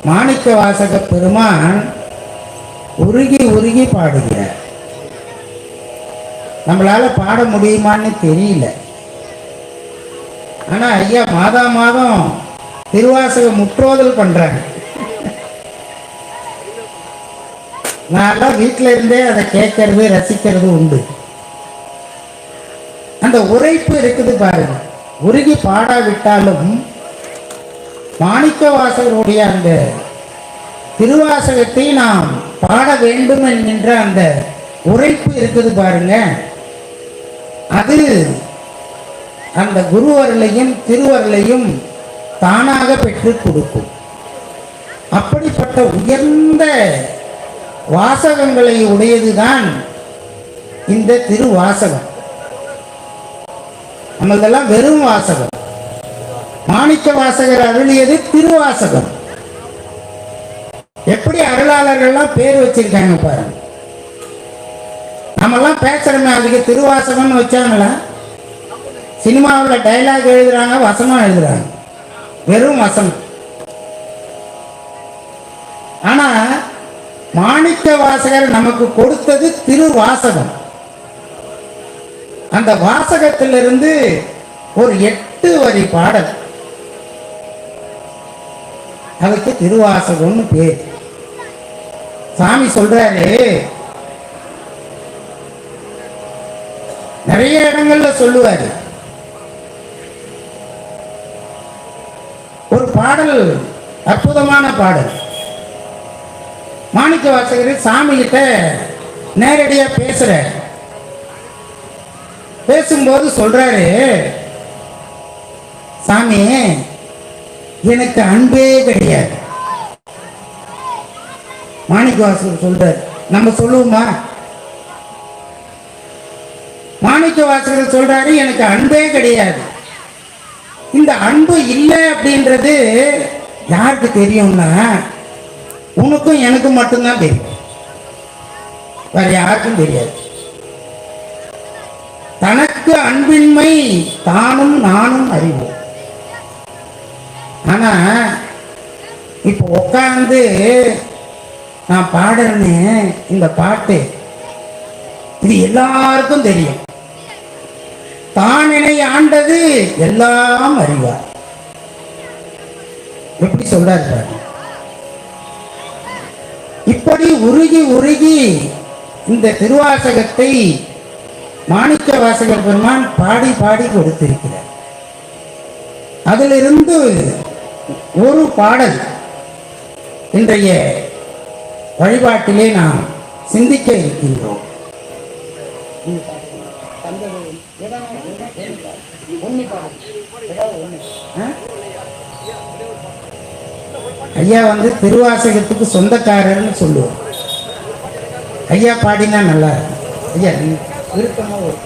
மாணிக்க வாசக பெருமான் உருகி உருகி பாடுகிறார். நம்மளால பாட முடியுமான்னு தெரியல. ஆனா ஐயா மாதா மாதம் திருவாசக முற்றோதல் பண்றாங்க. நான் வீட்டில இருந்தே அதை கேட்கறது ரசிக்கிறது உண்டு. அந்த உரைப்பு இருக்குது பாருங்க. உருகி பாடாவிட்டாலும் மாணிக்க வாசகருடைய அந்த திருவாசகத்தை நாம் பாட வேண்டும் என்கின்ற அந்த உரைப்பு இருக்குது பாருங்க. அது அந்த குருவர்களையும் திருவர்களையும் தானாக பெற்று கொடுக்கும். அப்படிப்பட்ட உயர்ந்த வாசகங்களை உடையதுதான் இந்த திருவாசகம். நம்மளெல்லாம் வெறும் வாசகம். மாணிக்க வாசகர் அருளியது திருவாசகம். எப்படி அருளாளர்கள்லாம் பேர் வச்சிருக்காங்க பாருங்க. நம்மெல்லாம் பேசுறோமே, அதுக்கு திருவாசகம்னு வச்சாங்களா? சினிமாவில் டைலாக் எழுதுறாங்க, வசனம் எழுதுறாங்க, வெறும் வசனம். ஆனா மாணிக்க வாசகர் நமக்கு கொடுத்தது திருவாசகம். அந்த வாசகத்திலிருந்து ஒரு 8 வரி பாடல், அதுக்கு திருவாசகம்னு பேர். சாமி சொல்றாரு, நிறைய இடங்கள்ல சொல்லுவாரு. ஒரு பாடல் அற்புதமான பாடல். மாணிக்க வாசகர் சாமி கிட்ட நேரடியா பேசும்போது சொல்றாரு, சாமி எனக்கு அன்பே கிடையாது. மாணிக்க வாசகர் சொல்றாரு. நம்ம சொல்லுவோமா? மாணிக்க வாசகர் சொல்றாரு, எனக்கு அன்பே கிடையாது. இந்த அன்பு இல்லை அப்படின்றது யாருக்கு தெரியும்னா, உனக்கும் எனக்கும் மட்டும்தான் தெரியும், வேற யாருக்கும் தெரியாது. தனக்கு அன்பின்மை தானும் நானும் அறிவோம். ஆனா இப்போ உட்கார்ந்து நான் பாடுறேன்னு இந்த பாட்டு, இது எல்லாருக்கும் தெரியும். தானினை ஆண்டது எல்லாம் அறிவார். எப்படி சொல்றாரு? இப்படி உருகி உருகி இந்த திருவாசகத்தை மாணிக்க வாசகர் பெருமான் பாடி பாடி கொடுத்திருக்கிறார். அதிலிருந்து ஒரு பாடல் இன்றைய வழிபாட்டிலே நாம் சிந்திக்க இருக்கின்றோம். ஐயா திருவாசகத்துக்கு சொந்தக்காரர்னு சொல்லுவோம். ஐயா பாடினா நல்லா இருக்கும். ஐயா விருப்பமா ஒரு